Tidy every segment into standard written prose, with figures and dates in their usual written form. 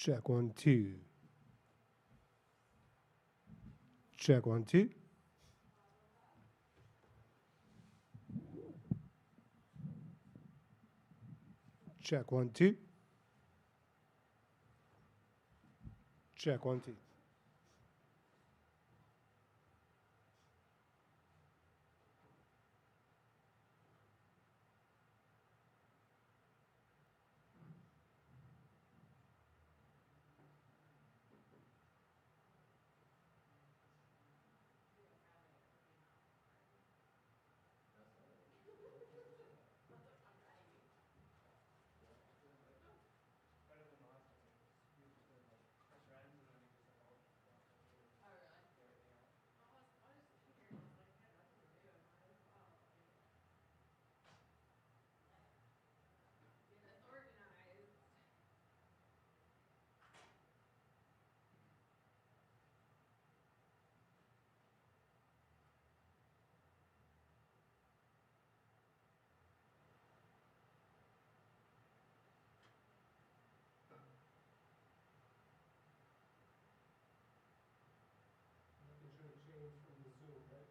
Check 1 2. Check 1 2. Check 1 2. Check 1 2. Making sure to change from the Zoom, right?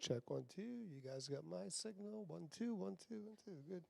Check 1 2. You guys got my signal. 1 2 1 2 1 2. Good.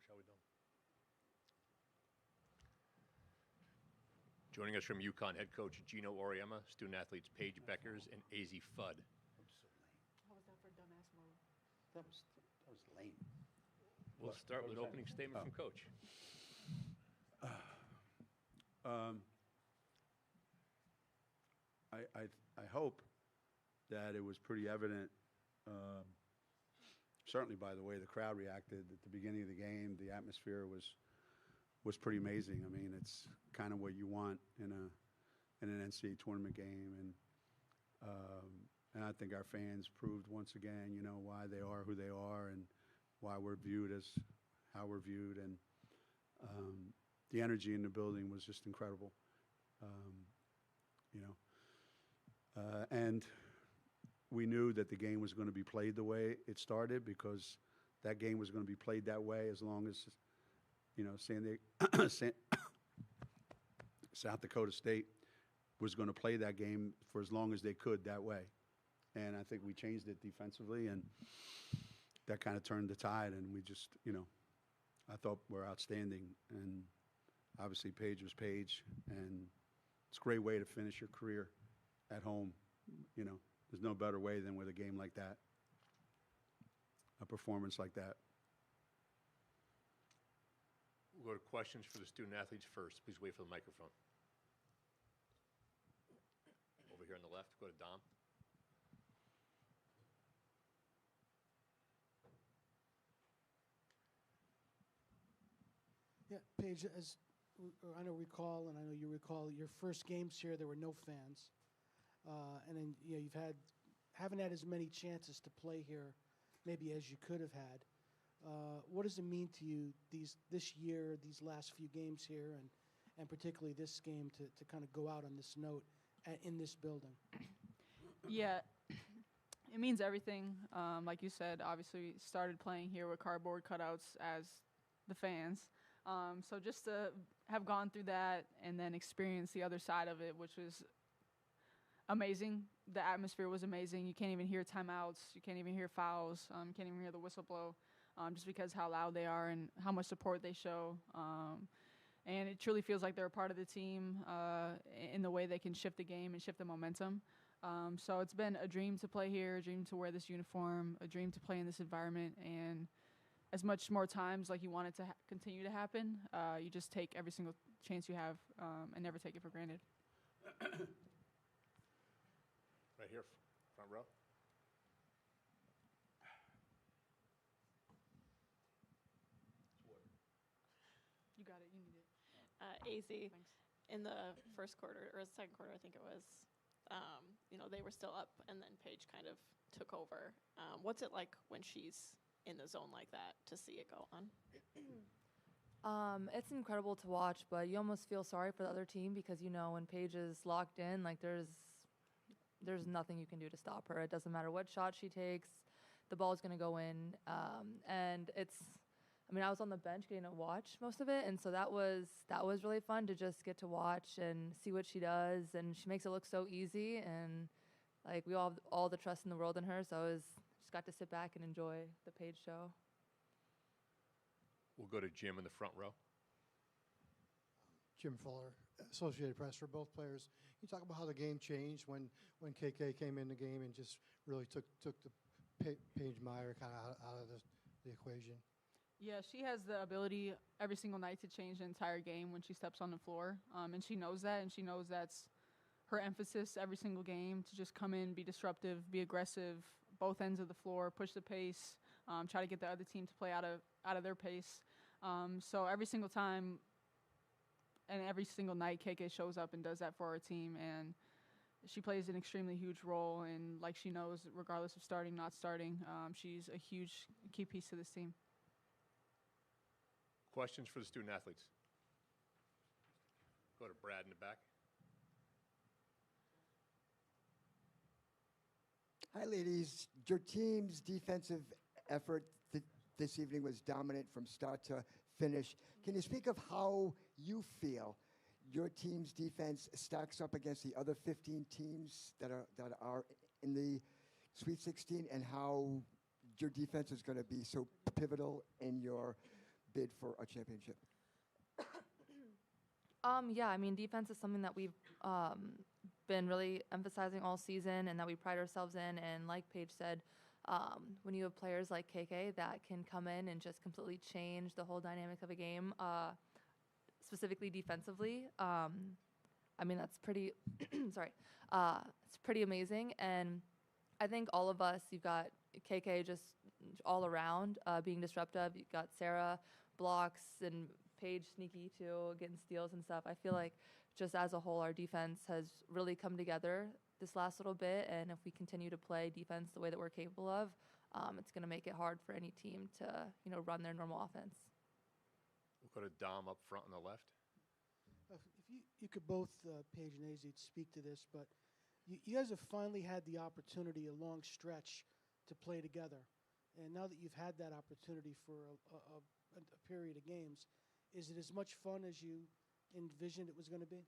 Coach. How we doing? Joining us from UConn, head coach Gino Auriemma, student athletes Paige Beckers and AZ Fudd. How was that for dumbass mode? That was lame. We'll start with an opening statement from Coach. I hope that it was pretty evident, certainly by the way the crowd reacted at the beginning of the game. The atmosphere was pretty amazing. I mean, it's kind of what you want in an NCAA tournament game, and I think our fans proved once again, you know, why they are who they are and why we're viewed as how we're viewed, and the energy in the building was just incredible, you know, and we knew that the game was going to be played the way it started because that game was going to be played that way as long as, you know, South Dakota State was going to play that game for as long as they could that way. And I think we changed it defensively, and that kind of turned the tide, and we just, you know, I thought we're outstanding. And obviously Paige was Paige, and it's a great way to finish your career at home. You know, there's no better way than with a game like that, a performance like that. We'll go to questions for the student athletes first. Please wait for the microphone. Over here on the left, go to Dom. Yeah, Paige, as I know recall, and I know you recall, your first games here, there were no fans. And then, you know, haven't had as many chances to play here maybe as you could have had. What does it mean to you this year, these last few games here, and particularly this game to kind of go out on this note in this building? Yeah, it means everything. Like you said, obviously we started playing here with cardboard cutouts as the fans. So just to have gone through that and then experience the other side of it, which was amazing. The atmosphere was amazing. You can't even hear timeouts. You can't even hear fouls. You can't even hear the whistle blow, just because how loud they are and how much support they show. And it truly feels like they're a part of the team in the way they can shift the game and shift the momentum. So it's been a dream to play here, a dream to wear this uniform, a dream to play in this environment. And as much more times like you want it to continue to happen, you just take every single chance you have and never take it for granted. Right here, front row. You got it. You need it. AZ, Thanks. in the first quarter, or second quarter, I think it was, you know, they were still up, and then Paige kind of took over. What's it like when she's in the zone like that to see it go on? It's incredible to watch, but you almost feel sorry for the other team because, you know, when Paige is locked in, like there's nothing you can do to stop her. It doesn't matter what shot she takes, the ball's going to go in. And I was on the bench getting to watch most of it, and so that was really fun to just get to watch and see what she does, and she makes it look so easy, and like we all have all the trust in the world in her, so just got to sit back and enjoy the Paige show. We'll go to Jim in the front row. Jim Fuller, Associated Press, for both players. Can you talk about how the game changed when KK came in the game and just really took the Paige Meyer kind of out of the equation? Yeah, she has the ability every single night to change the entire game when she steps on the floor, and she knows that, and she knows that's her emphasis every single game, to just come in, be disruptive, be aggressive, both ends of the floor, push the pace, try to get the other team to play out of their pace. So every single time and every single night, KK shows up and does that for our team, and she plays an extremely huge role, and like she knows, regardless of starting, not starting, she's a huge key piece to this team. Questions for the student athletes? Go to Brad in the back. Hi, ladies. Your team's defensive effort this evening was dominant from start to finish. Can you speak of how you feel your team's defense stacks up against the other 15 teams that are in the Sweet 16, and how your defense is going to be so pivotal in your bid for a championship? Yeah, I mean, defense is something that we've been really emphasizing all season and that we pride ourselves in. And like Paige said, when you have players like KK that can come in and just completely change the whole dynamic of a game, specifically defensively, I mean, that's pretty, sorry, it's pretty amazing. And I think all of us, you've got KK just all around being disruptive. You've got Sarah blocks and Paige sneaky too, getting steals and stuff. I feel like just as a whole, our defense has really come together this last little bit. And if we continue to play defense the way that we're capable of, it's going to make it hard for any team to, run their normal offense. We'll go to Dom up front on the left. If you could both, Paige and Azzy, speak to this, but you guys have finally had the opportunity, a long stretch, to play together. And now that you've had that opportunity for a period of games, is it as much fun as you envisioned it was going to be?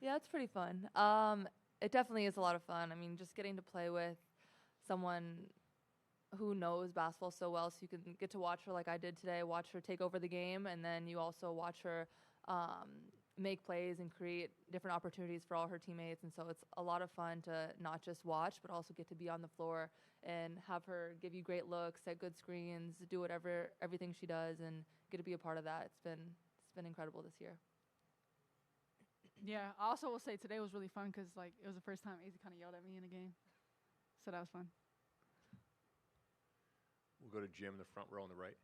Yeah, it's pretty fun. It definitely is a lot of fun. I mean, just getting to play with someone who knows basketball so well, so you can get to watch her like I did today, watch her take over the game, and then you also watch her make plays and create different opportunities for all her teammates. And so it's a lot of fun to not just watch, but also get to be on the floor and have her give you great looks, set good screens, do everything she does, and get to be a part of that. It's been incredible this year. Yeah, I also will say today was really fun because it was the first time AZ kind of yelled at me in a game, so that was fun. We'll go to Jim in the front row on the right.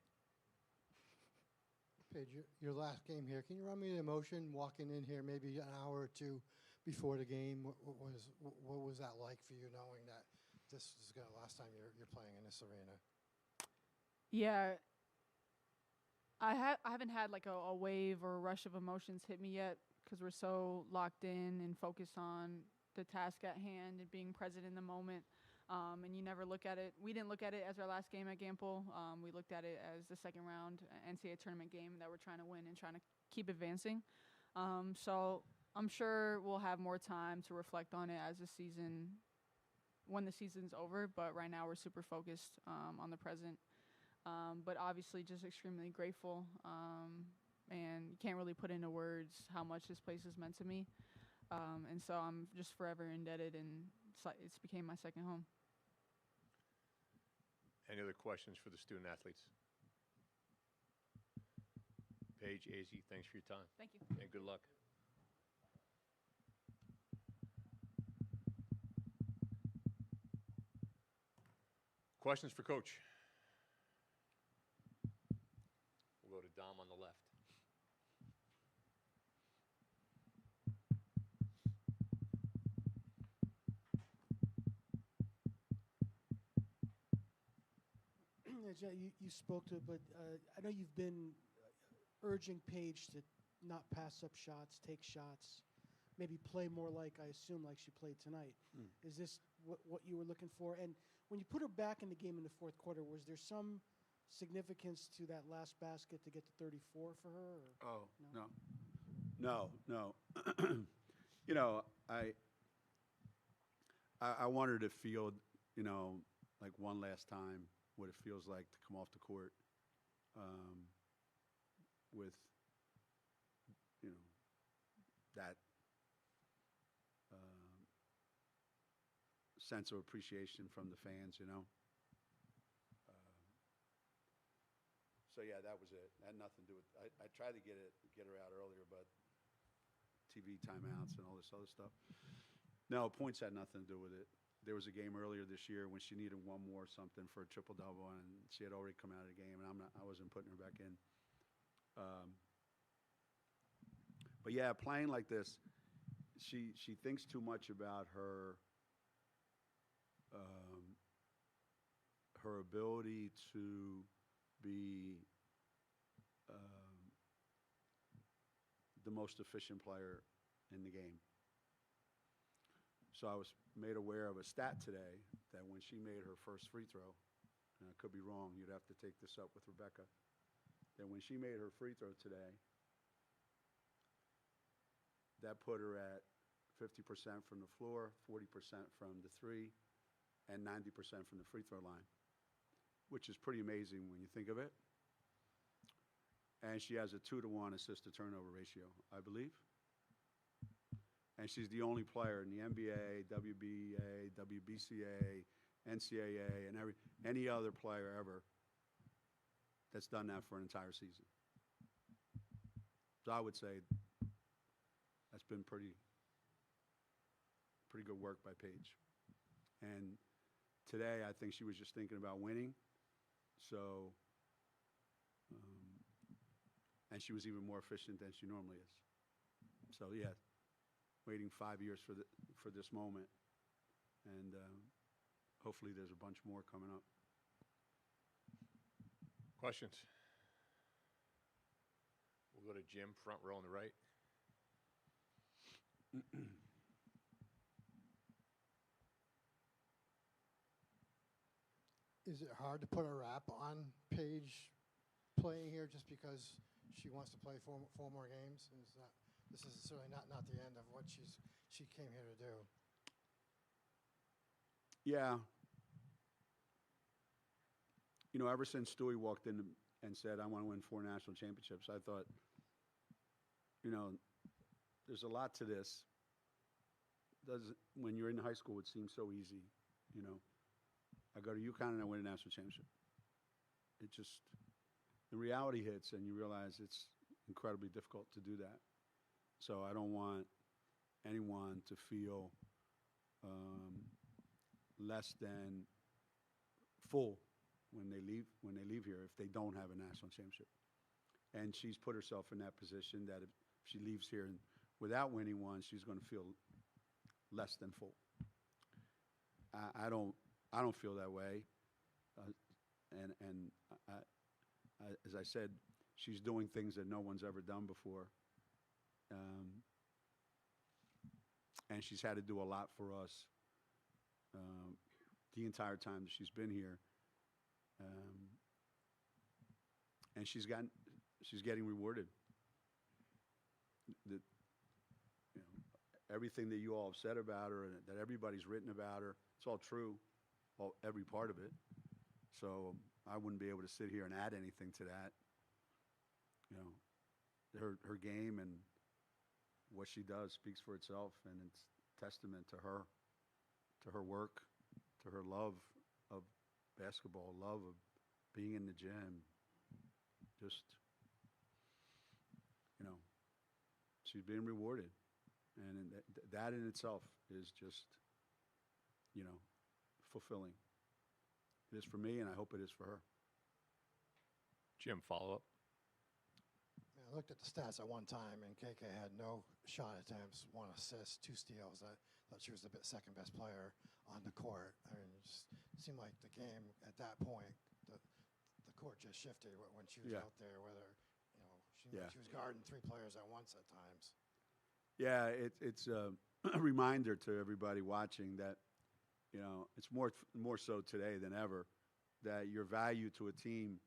Paige, your last game here, can you run me the emotion walking in here maybe an hour or two before the game? What was that like for you, knowing that this is the last time you're playing in this arena? Yeah, I haven't had a wave or a rush of emotions hit me yet because we're so locked in and focused on the task at hand and being present in the moment. And you never look at it. We didn't look at it as our last game at Gampel. We looked at it as the second round NCAA tournament game that we're trying to win and trying to keep advancing. So I'm sure we'll have more time to reflect on it when the season's over. But right now we're super focused on the present. But obviously just extremely grateful. And you can't really put into words how much this place has meant to me. And so I'm just forever indebted, and it's became my second home. Any other questions for the student athletes? Paige, AZ, thanks for your time. Thank you. And good luck. Questions for Coach? We'll go to Dom on the left. You spoke to it, but I know you've been urging Paige to not pass up shots, take shots, maybe play more like she played tonight. Is this what you were looking for? And when you put her back in the game in the fourth quarter, was there some significance to that last basket to get to 34 for her? Or No. I want her to feel, like one last time what it feels like to come off the court with, that sense of appreciation from the fans, So yeah, that was it. It had nothing to do with. I tried to get her out earlier, but TV timeouts and all this other stuff. No, points had nothing to do with it. There was a game earlier this year when she needed one more something for a triple-double, and she had already come out of the game, and I wasn't putting her back in. But yeah, playing like this, she thinks too much about her her ability to be the most efficient player in the game. So I was made aware of a stat today that when she made her first free throw, and I could be wrong, you'd have to take this up with Rebecca, that when she made her free throw today, that put her at 50% from the floor, 40% from the three, and 90% from the free throw line, which is pretty amazing when you think of it. And she has a 2-to-1 assist-to-turnover ratio, I believe. And she's the only player in the NBA, WBA, WBCA, NCAA, and any other player ever that's done that for an entire season. So I would say that's been pretty good work by Paige. And today, I think she was just thinking about winning. So, and she was even more efficient than she normally is. So yeah, waiting 5 years for this moment, and hopefully there's a bunch more coming up. Questions? We'll go to Jim, front row on the right. Is it hard to put a wrap on Paige playing here just because she wants to play four more games? This is certainly not the end of what she came here to do. Yeah. You know, ever since Stewie walked in and said, I want to win 4 national championships, I thought, you know, there's a lot to this. When you're in high school, it seems so easy, you know. I go to UConn and I win a national championship. It just, the reality hits and you realize it's incredibly difficult to do that. So I don't want anyone to feel less than full when they leave here if they don't have a national championship. And she's put herself in that position that if she leaves here and without winning one, she's going to feel less than full. I don't feel that way, and as I said, she's doing things that no one's ever done before, and she's had to do a lot for us the entire time that she's been here, and she's getting rewarded. Everything that you all have said about her and that everybody's written about her, it's all true. Well, every part of it. So I wouldn't be able to sit here and add anything to that. You know, her game and what she does speaks for itself, and it's testament to her work, to her love of basketball, love of being in the gym. Just, you know, she's being rewarded, and that in itself is just, you know, fulfilling. It is for me, and I hope it is for her. Jim, follow up. I looked at the stats at one time, and KK had no shot attempts, 1 assist, 2 steals. I thought she was the second best player on the court. I mean, it just seemed like the game at that point, the court just shifted when she was out there. Whether she was guarding 3 players at once at times. Yeah, it's a reminder to everybody watching that, you know, it's more so today than ever that your value to a team,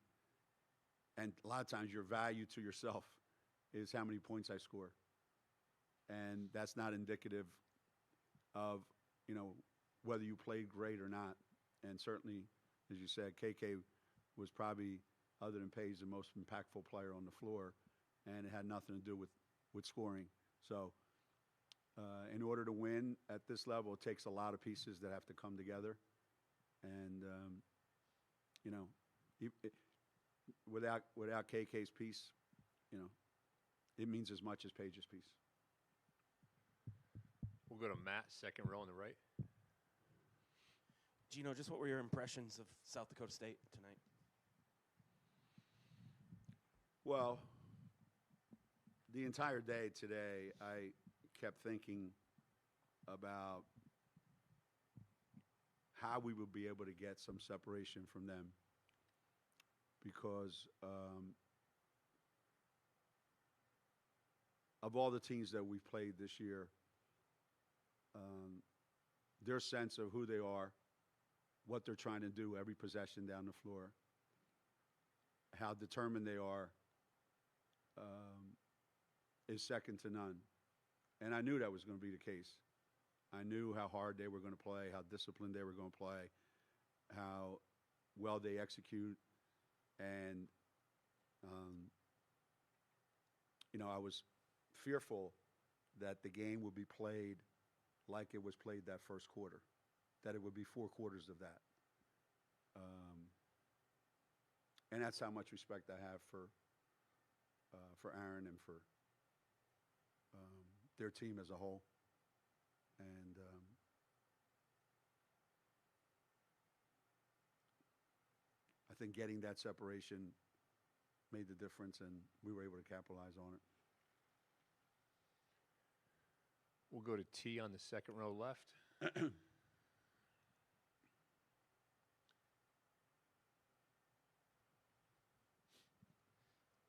and a lot of times your value to yourself, is how many points I score. And that's not indicative of, you know, whether you played great or not. And certainly, as you said, KK was probably, other than Paige, the most impactful player on the floor, and it had nothing to do with scoring. So in order to win at this level, it takes a lot of pieces that have to come together. And, you know, without KK's piece, you know, it means as much as Paige's piece. We'll go to Matt, second row on the right. Gino, just what were your impressions of South Dakota State tonight? Well, the entire day today, I kept thinking about how we would be able to get some separation from them, because of all the teams that we've played this year, their sense of who they are, what they're trying to do every possession down the floor, how determined they are, is second to none. And I knew that was going to be the case. I knew how hard they were going to play, how disciplined they were going to play, how well they execute. And, I was fearful that the game would be played like it was played that first quarter, that it would be 4 quarters of that. And that's how much respect I have for Aaron and for their team as a whole. And I think getting that separation made the difference, and we were able to capitalize on it. We'll go to T on the second row left.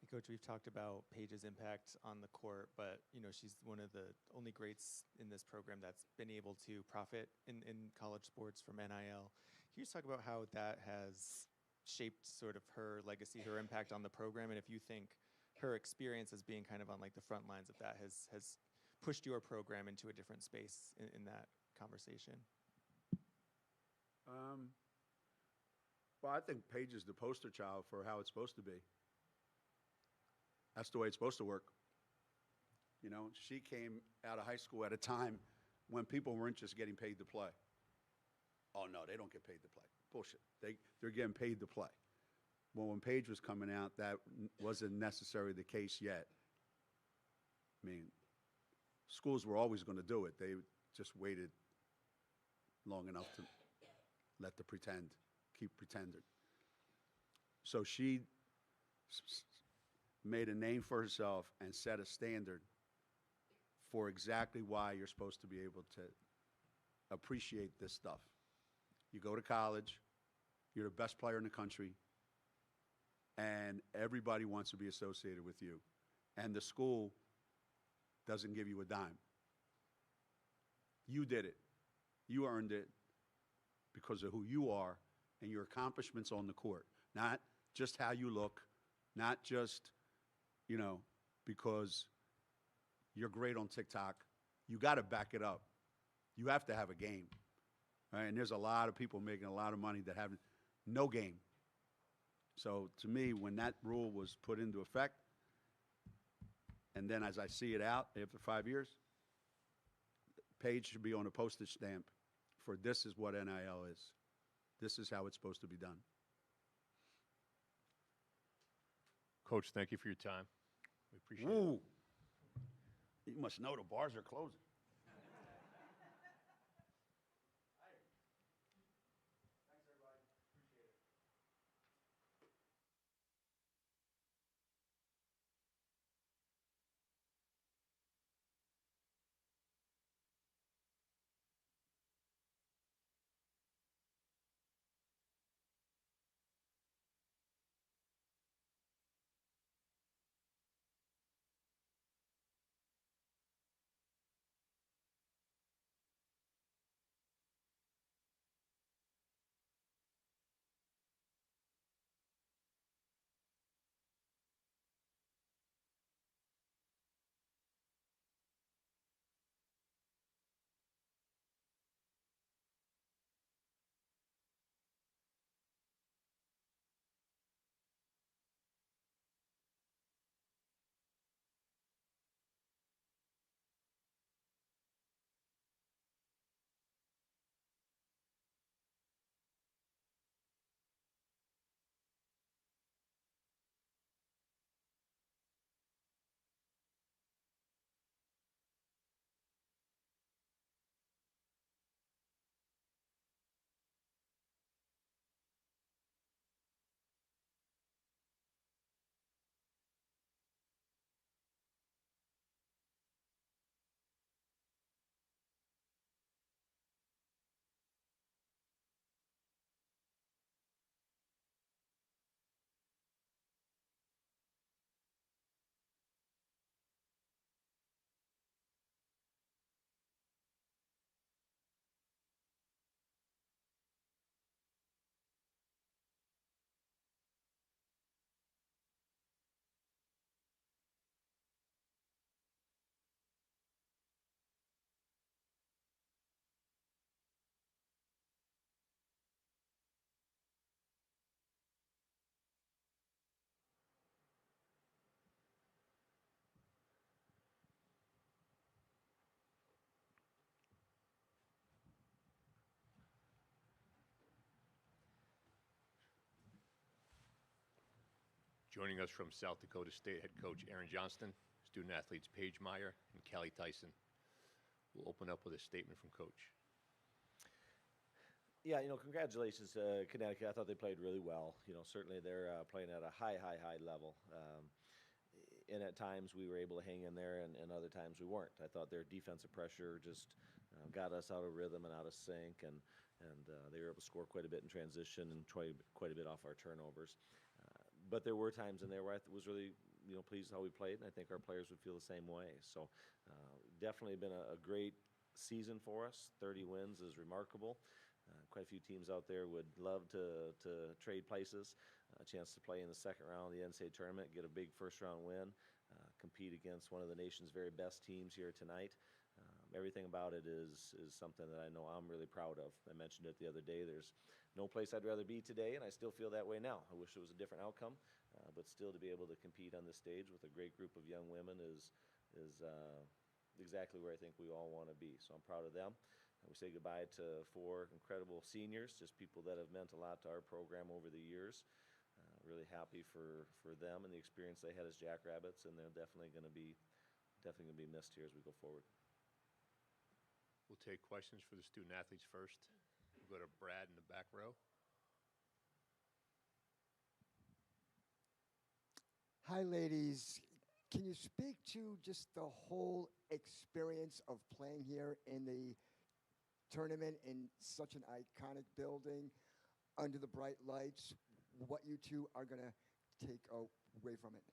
Coach, we've talked about Paige's impact on the court, but she's one of the only greats in this program that's been able to profit in college sports from NIL. Can you just talk about how that has shaped sort of her legacy, her impact on the program, and if you think her experience as being kind of on like the front lines of that has pushed your program into a different space in that conversation? Well, I think Paige is the poster child for how it's supposed to be. That's the way it's supposed to work. She came out of high school at a time when people weren't just getting paid to play. Oh, no, they don't get paid to play. Bullshit. They're getting paid to play. Well, when Paige was coming out, that wasn't necessarily the case yet. I mean, schools were always going to do it. They just waited long enough to let the keep pretending. So she made a name for herself and set a standard for exactly why you're supposed to be able to appreciate this stuff. You go to college, you're the best player in the country, and everybody wants to be associated with you. And the school doesn't give you a dime. You did it. You earned it because of who you are and your accomplishments on the court, not just how you look, not just because you're great on TikTok. You got to back it up. You have to have a game, right? And there's a lot of people making a lot of money that have no game. So to me, when that rule was put into effect, and then as I see it out after 5 years, Paige should be on a postage stamp for this is what NIL is. This is how it's supposed to be done. Coach, thank you for your time. We appreciate it. You must know the bars are closing. Joining us from South Dakota State, head coach Aaron Johnston, student athletes Paige Meyer and Callie Tyson. We'll open up with a statement from Coach. Yeah, congratulations to Connecticut. I thought they played really well. Certainly they're playing at a high level. And at times we were able to hang in there, and other times we weren't. I thought their defensive pressure just got us out of rhythm and out of sync, and they were able to score quite a bit in transition and quite a bit off our turnovers. But there were times in there where I was really pleased how we played, and I think our players would feel the same way. So definitely been a great season for us. 30 wins is remarkable. Quite a few teams out there would love to trade places, a chance to play in the second round of the NCAA tournament, get a big first-round win, compete against one of the nation's very best teams here tonight. Everything about it is something that I know I'm really proud of. I mentioned it the other day. There's no place I'd rather be today, and I still feel that way now. I wish it was a different outcome, but still to be able to compete on this stage with a great group of young women is exactly where I think we all want to be. So I'm proud of them. We say goodbye to 4 incredible seniors, just people that have meant a lot to our program over the years. Really happy for them and the experience they had as Jackrabbits, and they're definitely going to be missed here as we go forward. We'll take questions for the student athletes first. We'll go to Brad in the back row. Hi, ladies. Can you speak to just the whole experience of playing here in the tournament in such an iconic building, under the bright lights, what you two are going to take away from it?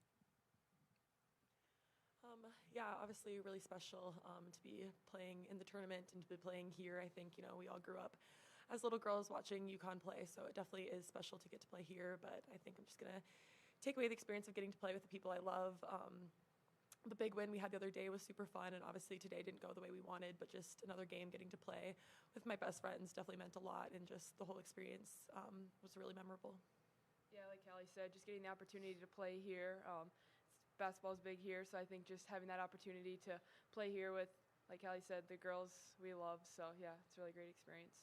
Yeah, obviously really special to be playing in the tournament and to be playing here. I think, we all grew up as little girls watching UConn play, so it definitely is special to get to play here, but I think I'm just going to take away the experience of getting to play with the people I love. The big win we had the other day was super fun, and obviously today didn't go the way we wanted, but just another game getting to play with my best friends definitely meant a lot, and just the whole experience was really memorable. Yeah, like Callie said, just getting the opportunity to play here. Basketball's big here, so I think just having that opportunity to play here with, like Callie said, the girls we love. So yeah, it's a really great experience.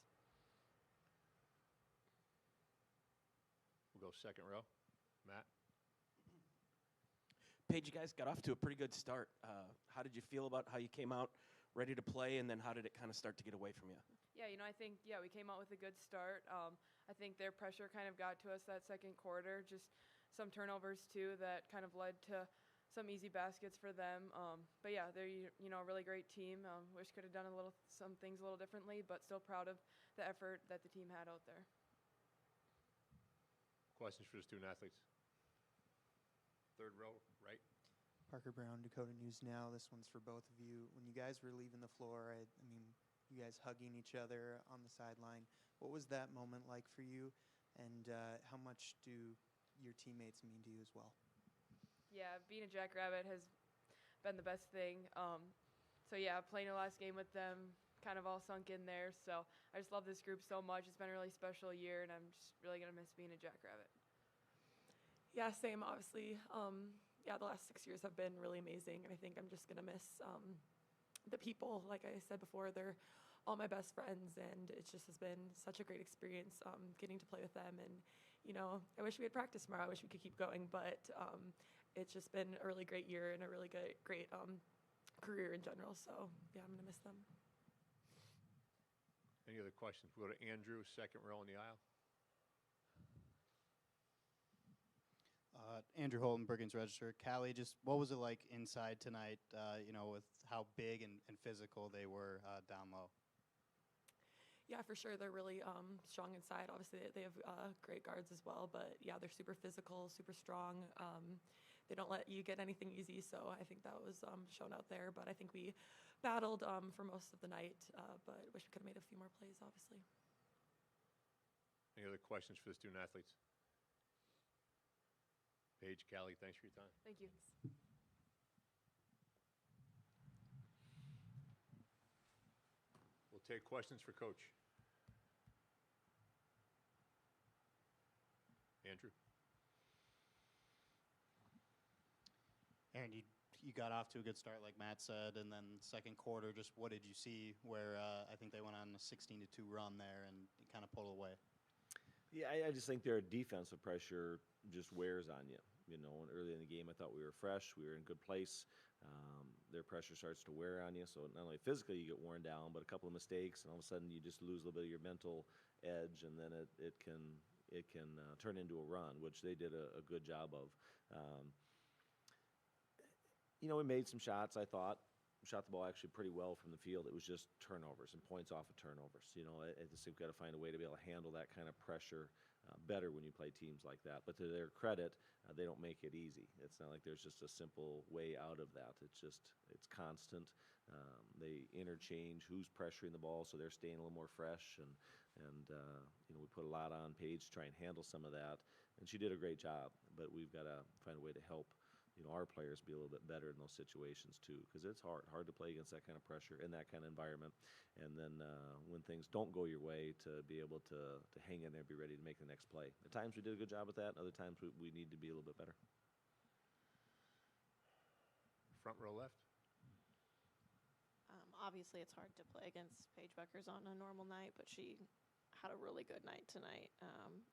We'll go second row. Matt? Paige, you guys got off to a pretty good start. How did you feel about how you came out ready to play, and then how did it kind of start to get away from you? Yeah, I think, we came out with a good start. I think their pressure kind of got to us that second quarter, just some turnovers too that kind of led to some easy baskets for them. But yeah, they're, a really great team. Wish could have done some things a little differently, but still proud of the effort that the team had out there. Questions for the student athletes? Third row, right? Parker Brown, Dakota News Now. This one's for both of you. When you guys were leaving the floor, I mean, you guys hugging each other on the sideline, what was that moment like for you, and how much do your teammates mean to you as well? Yeah, being a Jackrabbit has been the best thing. So yeah, playing the last game with them kind of all sunk in there. So I just love this group so much. It's been a really special year, and I'm just really going to miss being a Jackrabbit. Yeah, same, obviously. The last 6 years have been really amazing, and I think I'm just going to miss the people. Like I said before, they're all my best friends, and it just has been such a great experience getting to play with them. And, I wish we had practice tomorrow. I wish we could keep going, but it's just been a really great year and a really great career in general. So, yeah, I'm going to miss them. Any other questions? We'll go to Andrew, second row in the aisle. Andrew Holton, Bergen's Register. Callie, just what was it like inside tonight, with how big and physical they were down low? Yeah, for sure. They're really strong inside. Obviously, they have great guards as well. But, yeah, they're super physical, super strong. They don't let you get anything easy. So I think that was shown out there. But I think we battled for most of the night. But wish we could have made a few more plays, obviously. Any other questions for the student athletes? Paige, Callie, thanks for your time. Thank you. We'll take questions for Coach. Andrew? Aaron, you got off to a good start, like Matt said, and then second quarter, just what did you see where I think they went on a 16-2 run there and kind of pulled away? Yeah, I just think their defensive pressure just wears on you. You know, and early in the game, I thought we were fresh. We were in good place. Their pressure starts to wear on you. So not only physically you get worn down, but a couple of mistakes, and all of a sudden you just lose a little bit of your mental edge, and then it can turn into a run, which they did a good job of. You know, we made some shots, I thought. We shot the ball actually pretty well from the field. It was just turnovers and points off of turnovers. You know, I just think we've got to find a way to be able to handle that kind of pressure better when you play teams like that. But to their credit, they don't make it easy. It's not like there's just a simple way out of that. It's constant. They interchange who's pressuring the ball, so they're staying a little more fresh. And you know, we put a lot on Paige to try and handle some of that. And she did a great job. But we've got to find a way to help, you know, our players be a little bit better in those situations too, because it's hard to play against that kind of pressure in that kind of environment. And then when things don't go your way, to be able to hang in there, be ready to make the next play. At times we did a good job at that. Other times we need to be a little bit better. Front row left. Obviously, it's hard to play against Paige Buckers on a normal night, but she had a really good night tonight.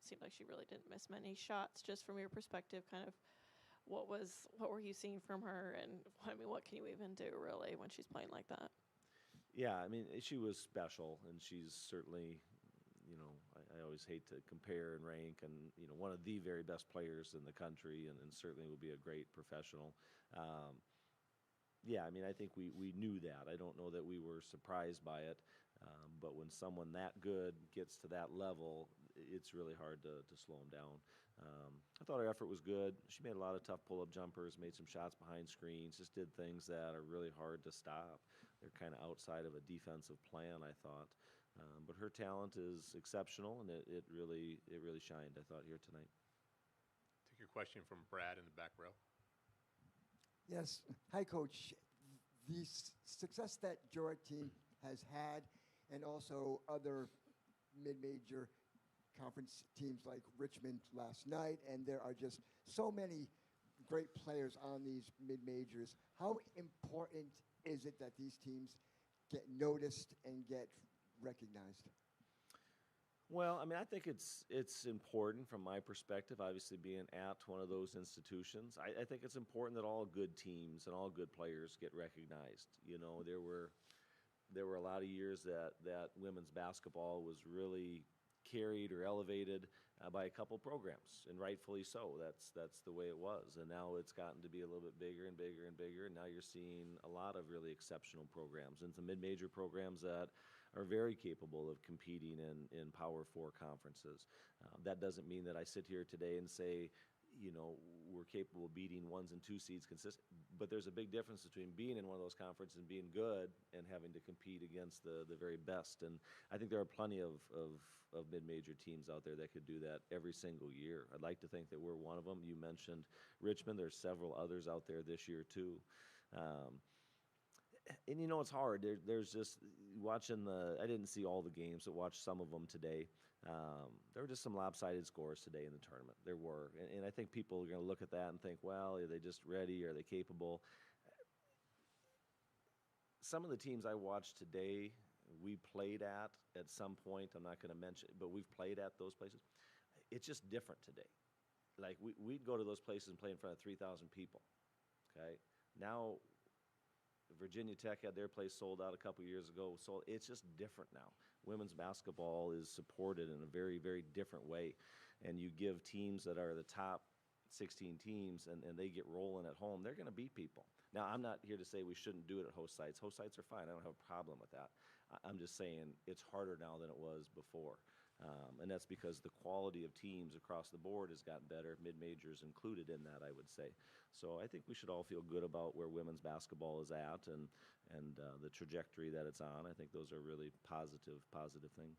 Seemed like she really didn't miss many shots. Just from your perspective, kind of, what were you seeing from her, and I mean, what can you even do really when she's playing like that? Yeah, I mean, she was special, and she's certainly, you know, I always hate to compare and rank, and, you know, one of the very best players in the country, and certainly will be a great professional. Yeah, I mean, I think we knew that. I don't know that we were surprised by it, but when someone that good gets to that level, it's really hard to slow them down. I thought her effort was good. She made a lot of tough pull-up jumpers, made some shots behind screens, just did things that are really hard to stop. They're kind of outside of a defensive plan, I thought. But her talent is exceptional, and it really shined, I thought, here tonight. Take your question from Brad in the back row. Yes. Hi, Coach. The success that your team has had, and also other mid-major conference teams like Richmond last night, and there are just so many great players on these mid-majors. How important is it that these teams get noticed and get recognized? Well, I mean, I think it's important from my perspective, obviously being at one of those institutions. I think it's important that all good teams and all good players get recognized. You know, there were a lot of years that women's basketball was really carried or elevated by a couple programs, and rightfully so. That's the way it was. And now it's gotten to be a little bit bigger and bigger and bigger, and now you're seeing a lot of really exceptional programs and some mid-major programs that are very capable of competing in Power Four conferences. That doesn't mean that I sit here today and say, you know, we're capable of beating 1s and 2 seeds consistent, but there's a big difference between being in one of those conferences and being good and having to compete against the very best. And I think there are plenty of mid-major teams out there that could do that every single year. I'd like to think that we're one of them. You mentioned Richmond. There's several others out there this year too. And you know, it's hard. There's just watching I didn't see all the games, but watched some of them today. There were just some lopsided scores today in the tournament. There were. And I think people are going to look at that and think, well, are they just ready? Are they capable? Some of the teams I watched today, we played at some point. I'm not going to mention, but we've played at those places. It's just different today. Like, we'd go to those places and play in front of 3,000 people, okay? Now, Virginia Tech had their place sold out a couple years ago, so it's just different now. Women's basketball is supported in a very, very different way, and you give teams that are the top 16 teams and they get rolling at home, they're going to beat people. Now, I'm not here to say we shouldn't do it at host sites. Host sites are fine. I don't have a problem with that. I'm just saying it's harder now than it was before. And that's because the quality of teams across the board has gotten better, mid-majors included in that, I would say. So I think we should all feel good about where women's basketball is at and the trajectory that it's on. I think those are really positive things.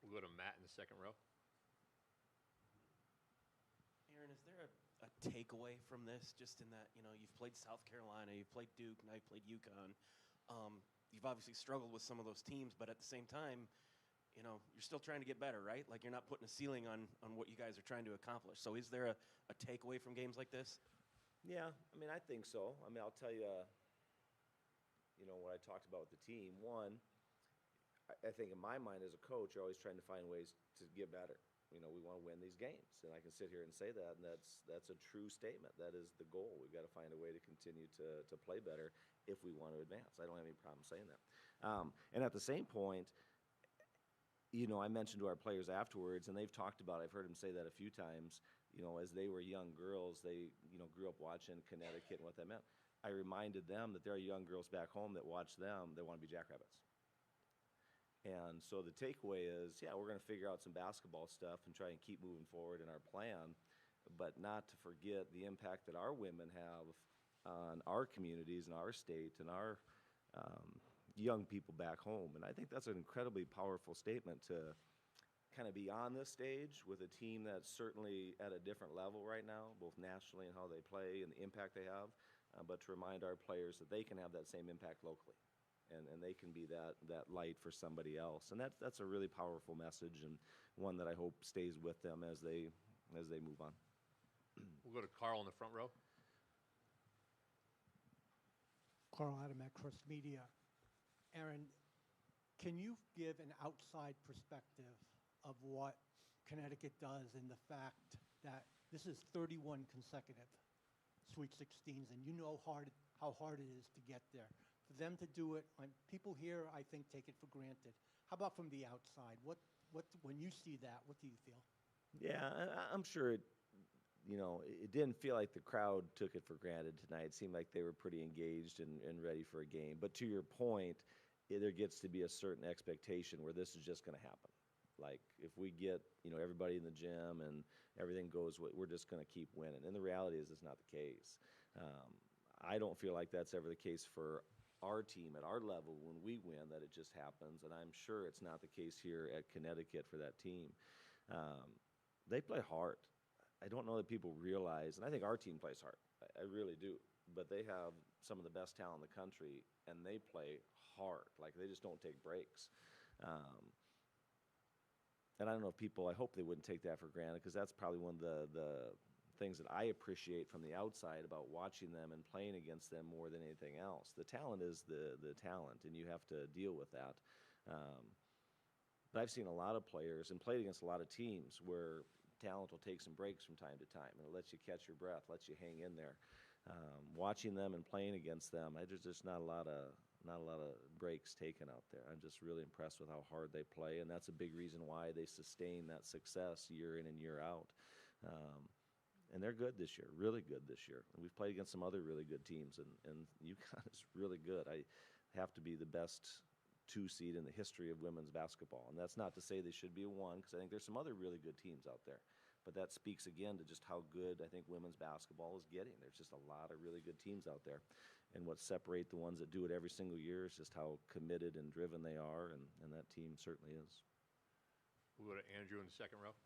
We'll go to Matt in the second row. Aaron, is there a takeaway from this, just in that, you know, you've played South Carolina, you've played Duke, now you've played UConn. You've obviously struggled with some of those teams, but at the same time, you know, you're still trying to get better, right? Like, you're not putting a ceiling on what you guys are trying to accomplish. So is there a takeaway from games like this? Yeah, I mean, I think so. I mean, I'll tell you, you know, what I talked about with the team. One, I think in my mind as a coach, you're always trying to find ways to get better. we want to win these games. And I can sit here and say that, and that's a true statement. That is the goal. We've got to find a way to continue to play better if we want to advance. I don't have any problem saying that. And at the same point, I mentioned to our players afterwards, and they've talked about, I've heard them say that a few times, as they were young girls, they, grew up watching Connecticut and what that meant. I reminded them that there are young girls back home that watch them that want to be Jackrabbits. And so the takeaway is, we're going to figure out some basketball stuff and try and keep moving forward in our plan, but not to forget the impact that our women have on our communities and our state and our young people back home. And I think that's an incredibly powerful statement to kind of be on this stage with a team that's certainly at a different level right now, both nationally and how they play and the impact they have, but to remind our players that they can have that same impact locally. And they can be that light for somebody else. And that's a really powerful message, and one that I hope stays with them as they move on. We'll go to Carl in the front row. Carl Adamek, Crust Media. Aaron, can you give an outside perspective of what Connecticut does in the fact that this is 31 consecutive Sweet 16s, and you know how hard it is to get there? For them to do it, people here, I think, take it for granted. How about from the outside? What when you see that, what do you feel? Yeah, I'm sure it didn't feel like the crowd took it for granted tonight. It seemed like they were pretty engaged and ready for a game. But to your point, there gets to be a certain expectation where this is just going to happen. Like, if we get, everybody in the gym and everything goes, we're just going to keep winning. And the reality is it's not the case. I don't feel like that's ever the case for our team at our level when we win, that it just happens. And I'm sure it's not the case here at Connecticut for that team. They play hard. I don't know that people realize, and I think our team plays hard. I really do. But they have some of the best talent in the country, and they play hard. Like, they just don't take breaks. And I don't know if people, I hope they wouldn't take that for granted, because that's probably one of the things that I appreciate from the outside about watching them and playing against them more than anything else. The talent is the talent, and you have to deal with that. But I've seen a lot of players and played against a lot of teams where talent will take some breaks from time to time, and it lets you catch your breath, lets you hang in there. Watching them and playing against them, there's just not a lot of breaks taken out there. I'm just really impressed with how hard they play, and that's a big reason why they sustain that success year in and year out. And they're good this year, really good this year. And we've played against some other really good teams, and UConn is really good. I have to be the best 2 seed in the history of women's basketball. And that's not to say they should be a 1, because I think there's some other really good teams out there. But that speaks again to just how good I think women's basketball is getting. There's just a lot of really good teams out there. And what separates the ones that do it every single year is just how committed and driven they are, and that team certainly is. We'll go to Andrew in the second row.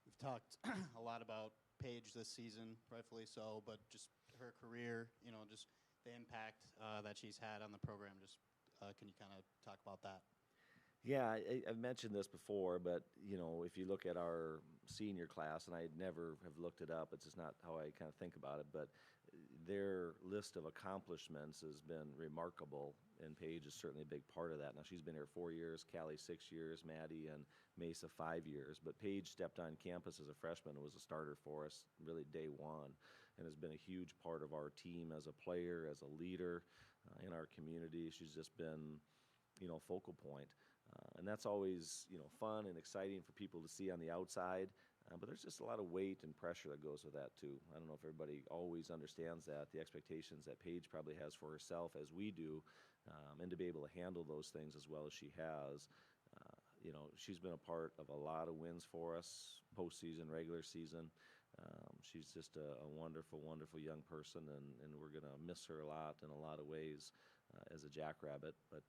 We've talked a lot about Paige this season, rightfully so, but just her career, just the impact that she's had on the program. Just can you kind of talk about that? Yeah, I've mentioned this before, but, if you look at our senior class, and I never have looked it up, it's just not how I kind of think about it, but their list of accomplishments has been remarkable, and Paige is certainly a big part of that. Now, she's been here 4 years, Callie 6 years, Maddie and Mesa 5 years, but Paige stepped on campus as a freshman and was a starter for us really day one, and has been a huge part of our team as a player, as a leader in our community. She's just been, focal point. And that's always, fun and exciting for people to see on the outside. But there's just a lot of weight and pressure that goes with that, too. I don't know if everybody always understands that, the expectations that Paige probably has for herself, as we do, and to be able to handle those things as well as she has. She's been a part of a lot of wins for us, postseason, regular season. She's just a wonderful, wonderful young person, and we're going to miss her a lot in a lot of ways as a Jackrabbit. But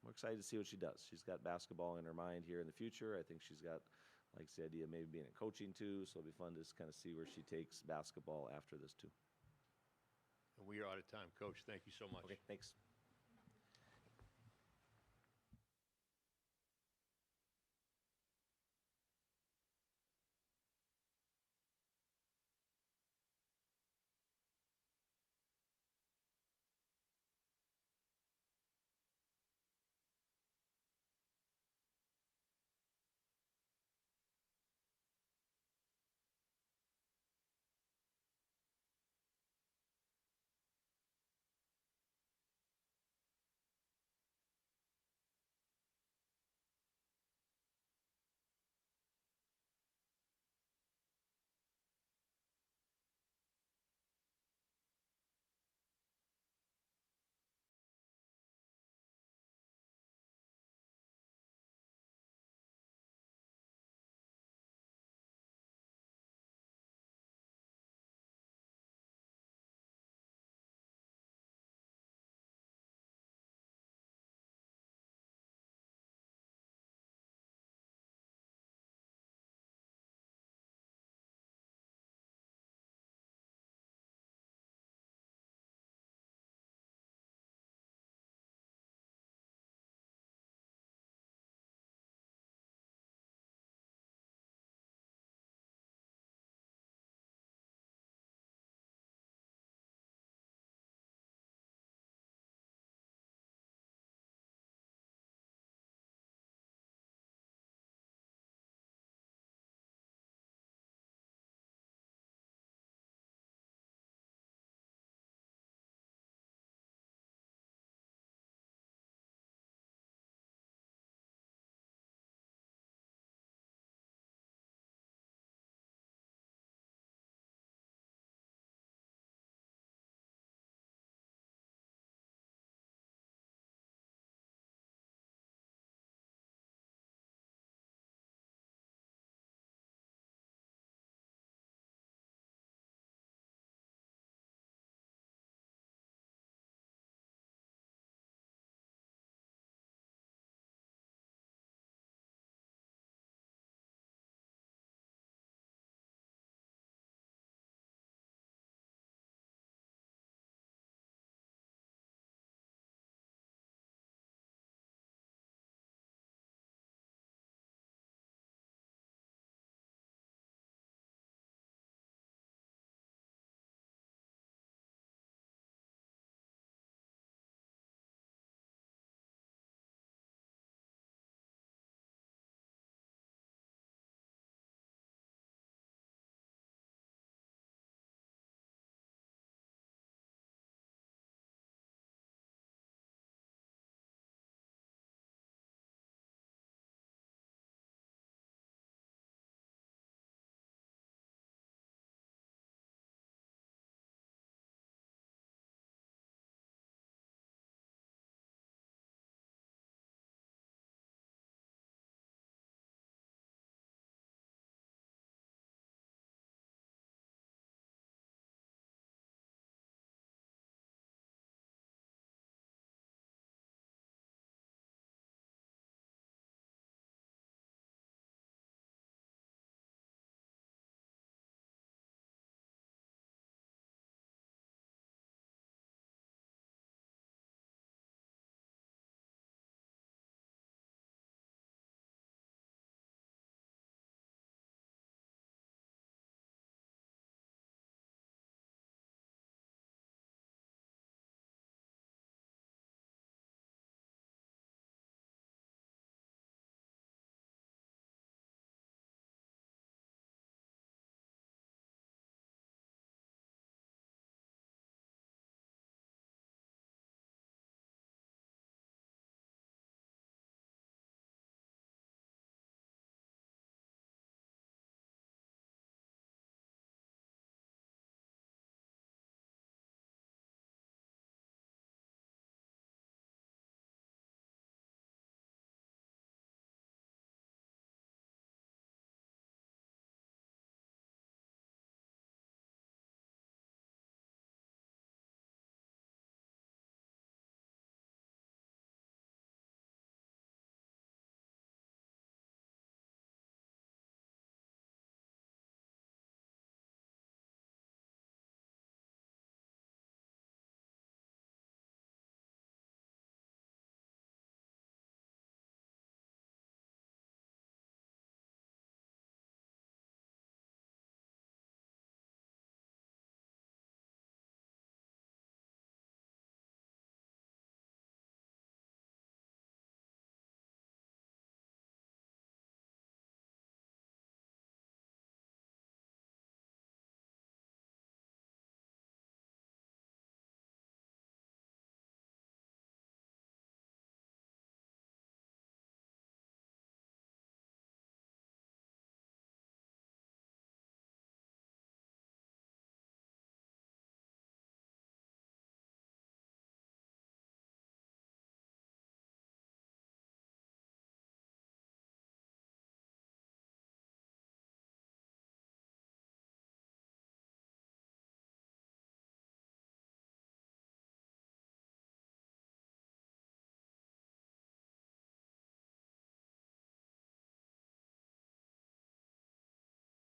we're excited to see what she does. She's got basketball in her mind here in the future. I think she's got, like the idea of maybe being in coaching too, so it'll be fun to just kind of see where she takes basketball after this too. And we are out of time. Coach, thank you so much. Okay, thanks.